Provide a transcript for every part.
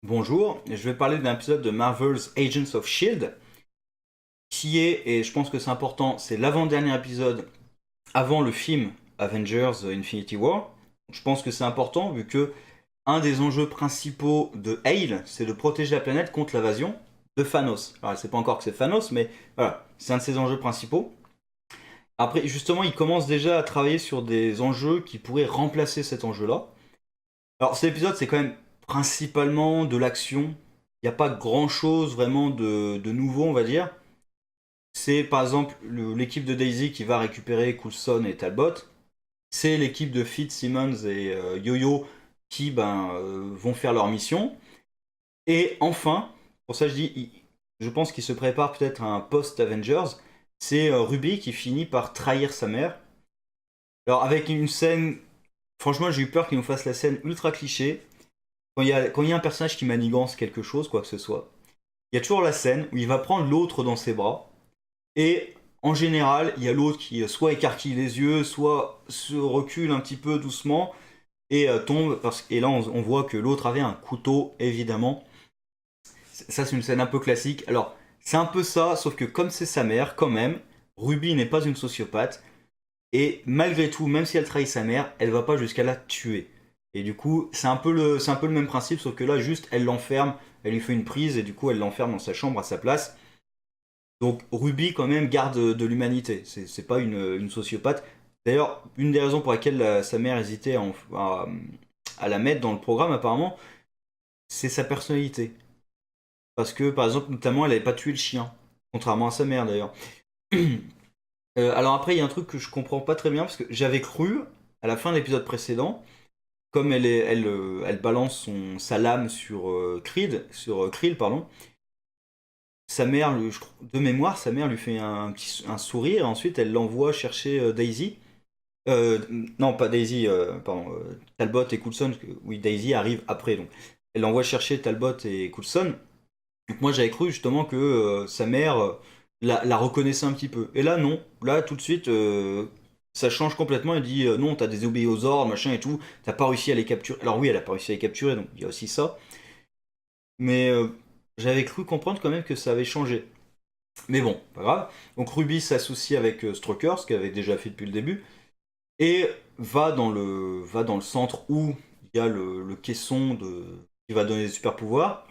Bonjour, je vais parler d'un épisode de Marvel's Agents of Shield, qui est, et je pense que c'est important, c'est l'avant-dernier épisode avant le film Avengers Infinity War. Je pense que c'est important vu que un des enjeux principaux de Hale, c'est de protéger la planète contre l'invasion de Thanos. Alors, c'est pas encore que c'est Thanos, mais voilà, c'est un de ses enjeux principaux. Après, justement, il commence déjà à travailler sur des enjeux qui pourraient remplacer cet enjeu-là. Alors, cet épisode, c'est quand même principalement de l'action. Il n'y a pas grand-chose vraiment de nouveau, on va dire. C'est par exemple l'équipe de Daisy qui va récupérer Coulson et Talbot. C'est l'équipe de Fitzsimmons et Yo-Yo qui vont faire leur mission. Et enfin, pour ça je dis, je pense qu'il se prépare peut-être à un post-Avengers. C'est Ruby qui finit par trahir sa mère. Alors avec une scène, franchement j'ai eu peur qu'il nous fasse la scène ultra cliché. Quand il y a un personnage qui manigance quelque chose, quoi que ce soit, il y a toujours la scène où il va prendre l'autre dans ses bras. Et en général, il y a l'autre qui soit écarquille les yeux, soit se recule un petit peu doucement et tombe. Et là, on voit que l'autre avait un couteau, évidemment. Ça, c'est une scène un peu classique. Alors, c'est un peu ça, sauf que comme c'est sa mère, quand même, Ruby n'est pas une sociopathe. Et malgré tout, même si elle trahit sa mère, elle va pas jusqu'à la tuer. Et du coup, c'est un peu le même principe, sauf que là, juste, elle l'enferme, elle lui fait une prise, et du coup, elle l'enferme dans sa chambre à sa place. Donc Ruby quand même garde de l'humanité, c'est pas une sociopathe. D'ailleurs, une des raisons pour laquelle sa mère hésitait à la mettre dans le programme apparemment, c'est sa personnalité. Parce que par exemple, notamment, elle avait pas tué le chien, contrairement à sa mère d'ailleurs. Alors après, il y a un truc que je comprends pas très bien, parce que j'avais cru, à la fin de l'épisode précédent, comme elle balance sa lame sur Krill, pardon, sa mère, de mémoire, sa mère lui fait un sourire, et ensuite elle l'envoie chercher Daisy. Euh, non, pas Daisy, pardon, Talbot et Coulson, parce que, oui, Daisy arrive après, donc elle l'envoie chercher Talbot et Coulson. Donc moi j'avais cru justement que sa mère la reconnaissait un petit peu. Et là non, là tout de suite ça change complètement, elle dit non, t'as désobéi aux ordres, machin et tout, t'as pas réussi à les capturer. Alors oui, elle a pas réussi à les capturer, donc il y a aussi ça. Mais j'avais cru comprendre quand même que ça avait changé. Mais bon, pas grave. Donc Ruby s'associe avec Stroker, ce qu'elle avait déjà fait depuis le début, et va dans le centre où il y a le caisson qui va donner des super pouvoirs.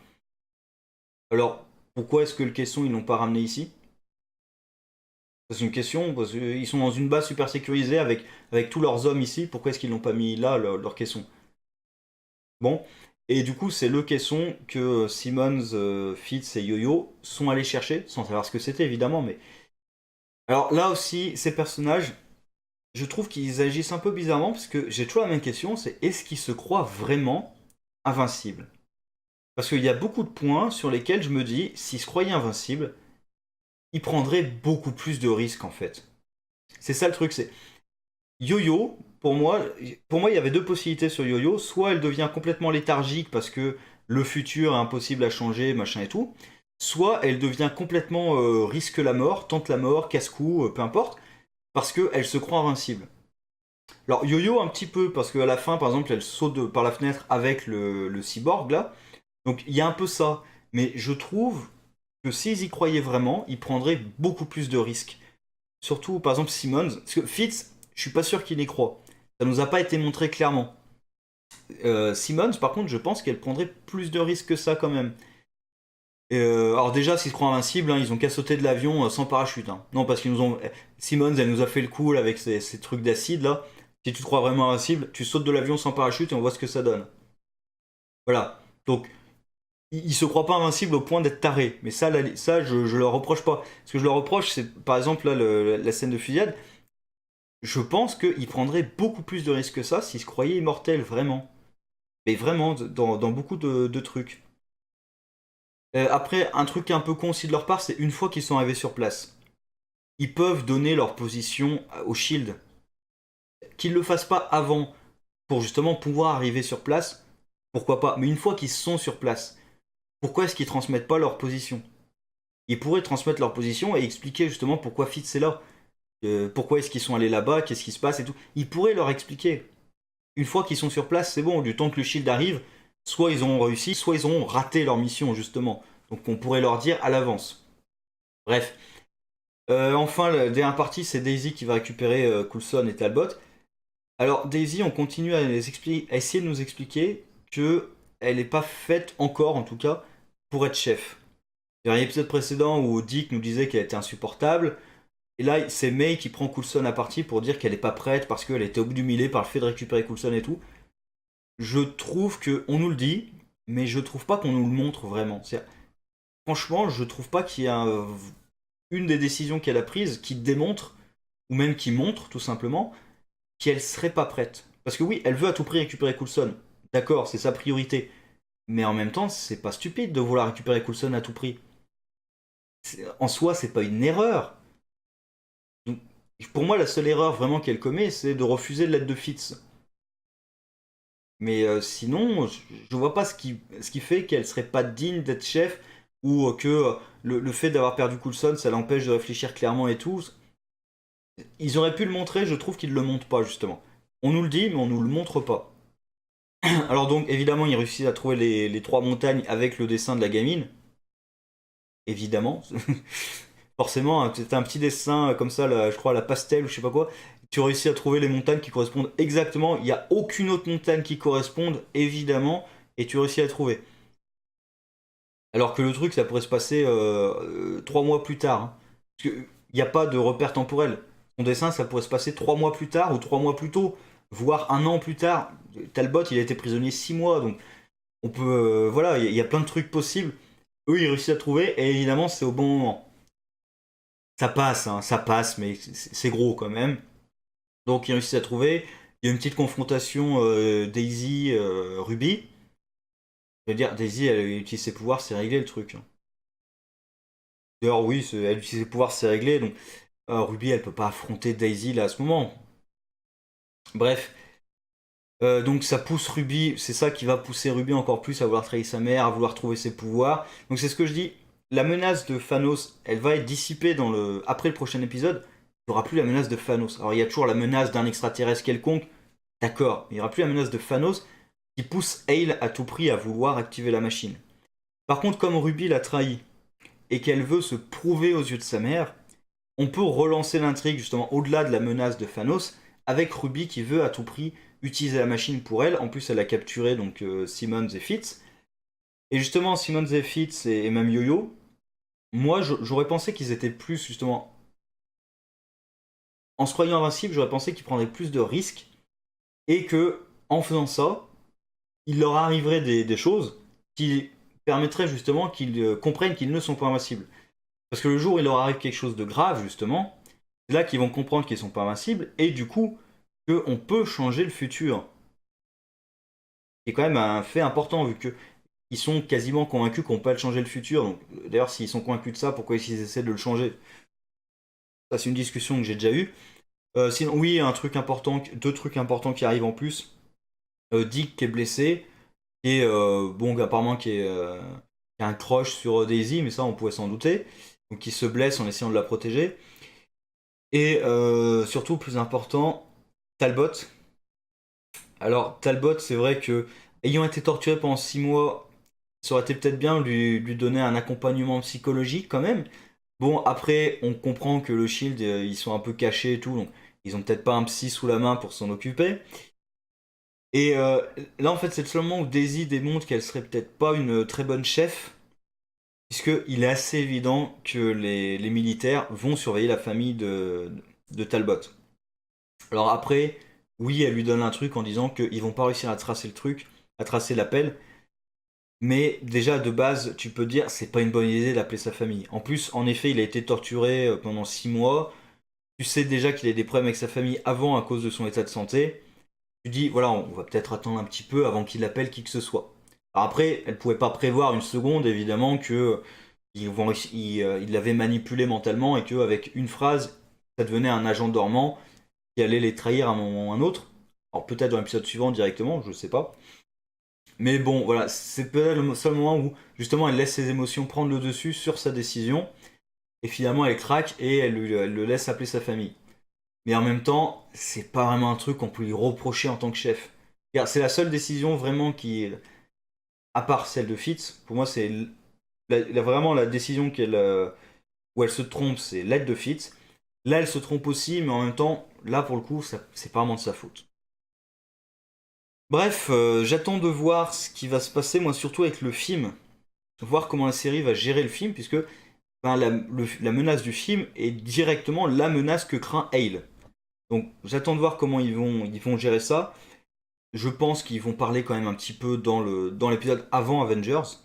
Alors, pourquoi est-ce que le caisson, ils l'ont pas ramené ici? C'est une question, parce qu'ils sont dans une base super sécurisée avec tous leurs hommes ici, pourquoi est-ce qu'ils l'ont pas mis là, leur caisson? Bon, et du coup, c'est le caisson que Simmons, Fitz et Yo-Yo sont allés chercher, sans savoir ce que c'était évidemment, mais... Alors là aussi, ces personnages, je trouve qu'ils agissent un peu bizarrement parce que j'ai toujours la même question, c'est est-ce qu'ils se croient vraiment invincibles? Parce qu'il y a beaucoup de points sur lesquels je me dis, s'ils se croyaient invincibles, ils prendraient beaucoup plus de risques en fait. C'est ça le truc, c'est Yo-Yo, pour moi, il y avait deux possibilités sur Yo-Yo, soit elle devient complètement léthargique parce que le futur est impossible à changer, machin et tout, soit elle devient complètement risque la mort, tente la mort, casse-cou, peu importe, parce qu'elle se croit invincible. Alors Yo-Yo un petit peu, parce qu'à la fin, par exemple, elle saute par la fenêtre avec le cyborg là. Donc il y a un peu ça. Mais je trouve que s'ils y croyaient vraiment, ils prendraient beaucoup plus de risques. Surtout, par exemple, Simmons. Parce que Fitz, je suis pas sûr qu'il y croit. Ça nous a pas été montré clairement. Simmons, par contre, je pense qu'elle prendrait plus de risques que ça quand même. Alors déjà, s'ils se croient invincibles, hein, ils ont qu'à sauter de l'avion sans parachute, hein. Non, parce qu'ils nous ont... Simmons, elle nous a fait le coup là, avec ces trucs d'acide là. Si tu te crois vraiment invincible, tu sautes de l'avion sans parachute et on voit ce que ça donne. Voilà. Donc, ils se croient pas invincibles au point d'être tarés. Mais ça, ça je leur reproche pas. Ce que je leur reproche, c'est par exemple là, la scène de fusillade. Je pense qu'ils prendraient beaucoup plus de risques que ça s'ils se croyaient immortels, vraiment. Mais vraiment, dans beaucoup de trucs. Après, un truc un peu con aussi de leur part, c'est une fois qu'ils sont arrivés sur place, ils peuvent donner leur position au Shield. Qu'ils le fassent pas avant, pour justement pouvoir arriver sur place, pourquoi pas. Mais une fois qu'ils sont sur place, pourquoi est-ce qu'ils transmettent pas leur position? Ils pourraient transmettre leur position et expliquer justement pourquoi Fitz est là. Pourquoi est-ce qu'ils sont allés là-bas, qu'est-ce qui se passe et tout. Ils pourraient leur expliquer. Une fois qu'ils sont sur place, c'est bon, du temps que le Shield arrive, soit ils ont réussi, soit ils ont raté leur mission, justement. Donc on pourrait leur dire à l'avance. Bref. Enfin, la dernière partie, c'est Daisy qui va récupérer Coulson et Talbot. Alors, Daisy, on continue à essayer de nous expliquer que elle n'est pas faite encore, en tout cas, pour être chef. Il y a un épisode précédent où Dick nous disait qu'elle était insupportable. Et là, c'est May qui prend Coulson à partie pour dire qu'elle n'est pas prête parce qu'elle était obnubilée par le fait de récupérer Coulson et tout. Je trouve que on nous le dit, mais je trouve pas qu'on nous le montre vraiment. Franchement, je trouve pas qu'il y a une des décisions qu'elle a prises qui démontre, ou même qui montre tout simplement, qu'elle serait pas prête. Parce que oui, elle veut à tout prix récupérer Coulson. D'accord, c'est sa priorité. Mais en même temps, c'est pas stupide de vouloir récupérer Coulson à tout prix. En soi, c'est pas une erreur. Donc, pour moi, la seule erreur vraiment qu'elle commet, c'est de refuser l'aide de Fitz. Mais sinon, je vois pas ce qui fait qu'elle serait pas digne d'être chef ou que le fait d'avoir perdu Coulson, ça l'empêche de réfléchir clairement et tout. Ils auraient pu le montrer, je trouve qu'ils le montrent pas justement. On nous le dit, mais on nous le montre pas. Alors donc, évidemment, ils réussissent à trouver les trois montagnes avec le dessin de la gamine. Évidemment. Forcément, hein, c'est un petit dessin comme ça, je crois, à la pastel ou je sais pas quoi. Tu réussis à trouver les montagnes qui correspondent exactement. Il n'y a aucune autre montagne qui corresponde, évidemment, et tu réussis à trouver. Alors que le truc, ça pourrait se passer 3 mois plus tard, hein. Parce qu'il n'y a pas de repère temporel. Son dessin, ça pourrait se passer 3 mois plus tard ou 3 mois plus tôt, voire un an plus tard. Talbot, il a été prisonnier 6 mois, donc on peut. Voilà, il y a plein de trucs possibles. Eux, ils réussissent à trouver, et évidemment, c'est au bon moment. Ça passe, hein, ça passe, mais c'est gros quand même. Donc, ils réussissent à trouver. Il y a une petite confrontation Daisy-Ruby. Je veux dire, Daisy, elle utilise ses pouvoirs, c'est réglé le truc, hein. D'ailleurs, oui, elle utilise ses pouvoirs, c'est réglé. Donc, Ruby, elle peut pas affronter Daisy là à ce moment. Bref, donc ça pousse Ruby, c'est ça qui va pousser Ruby encore plus à vouloir trahir sa mère, à vouloir trouver ses pouvoirs. Donc c'est ce que je dis. La menace de Thanos, elle va être dissipée après le prochain épisode. Il n'y aura plus la menace de Thanos. Alors il y a toujours la menace d'un extraterrestre quelconque, d'accord. Mais il n'y aura plus la menace de Thanos qui pousse Hale à tout prix à vouloir activer la machine. Par contre, comme Ruby l'a trahi et qu'elle veut se prouver aux yeux de sa mère, on peut relancer l'intrigue justement au-delà de la menace de Thanos avec Ruby qui veut à tout prix utiliser la machine pour elle. En plus, elle a capturé donc Simmons et Fitz. Et justement, Simmons et Fitz et même Yo-Yo, moi j'aurais pensé qu'ils étaient plus justement. En se croyant invincibles, j'aurais pensé qu'ils prendraient plus de risques et que en faisant ça, il leur arriverait des choses qui permettraient justement qu'ils comprennent qu'ils ne sont pas invincibles. Parce que le jour où il leur arrive quelque chose de grave, justement, c'est là qu'ils vont comprendre qu'ils sont pas invincibles et du coup qu'on peut changer le futur. C'est quand même un fait important vu que ils sont quasiment convaincus qu'on peut changer le futur. Donc, d'ailleurs, s'ils sont convaincus de ça, pourquoi ils essaient de le changer? Ça, c'est une discussion que j'ai déjà eue. Sinon, oui, deux trucs importants qui arrivent en plus. Dick qui est blessé et bon, apparemment qui a un crush sur Daisy, mais ça, on pouvait s'en douter. Donc, qui se blesse en essayant de la protéger. Et surtout, plus important, Talbot. Alors, Talbot, c'est vrai que, ayant été torturé pendant 6 mois, ça aurait été peut-être bien de lui donner un accompagnement psychologique quand même. Bon, après, on comprend que le Shield, ils sont un peu cachés et tout, donc ils ont peut-être pas un psy sous la main pour s'en occuper. Et là, en fait, c'est le seul moment où Daisy démontre qu'elle serait peut-être pas une très bonne chef, puisqu'il est assez évident que les militaires vont surveiller la famille de Talbot. Alors après, oui, elle lui donne un truc en disant qu'ils vont pas réussir à tracer le truc, à tracer l'appel, mais déjà de base, tu peux dire c'est pas une bonne idée d'appeler sa famille. En plus, en effet, il a été torturé pendant 6 mois. Tu sais déjà qu'il a des problèmes avec sa famille avant à cause de son état de santé. Tu dis voilà, on va peut-être attendre un petit peu avant qu'il appelle qui que ce soit. Alors après, elle pouvait pas prévoir une seconde évidemment que il l'avait manipulé mentalement et qu'avec une phrase, ça devenait un agent dormant qui allait les trahir à un moment ou à un autre. Alors peut-être dans l'épisode suivant directement, je sais pas. Mais bon, voilà, c'est peut-être le seul moment où justement elle laisse ses émotions prendre le dessus sur sa décision, et finalement elle craque et elle le laisse appeler sa famille. Mais en même temps, c'est pas vraiment un truc qu'on peut lui reprocher en tant que chef. C'est la seule décision vraiment à part celle de Fitz, pour moi, c'est vraiment la décision où elle se trompe, c'est l'aide de Fitz. Là, elle se trompe aussi, mais en même temps, là, pour le coup, c'est pas vraiment de sa faute. Bref, j'attends de voir ce qui va se passer, moi, surtout avec le film. Voir comment la série va gérer le film, puisque ben, la menace du film est directement la menace que craint Hale. Donc, j'attends de voir comment ils vont gérer ça. Je pense qu'ils vont parler quand même un petit peu dans l'épisode avant Avengers,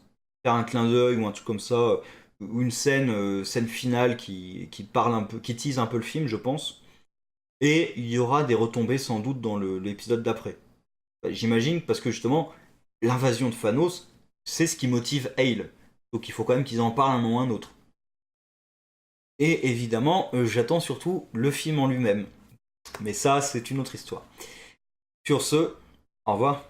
faire un clin d'œil ou un truc comme ça, ou une scène finale qui parle un peu, qui tease un peu le film, je pense. Et il y aura des retombées sans doute dans l'épisode d'après. J'imagine parce que justement, l'invasion de Thanos, c'est ce qui motive Hale. Donc il faut quand même qu'ils en parlent un moment ou un autre. Et évidemment, j'attends surtout le film en lui-même. Mais ça, c'est une autre histoire. Sur ce, au revoir.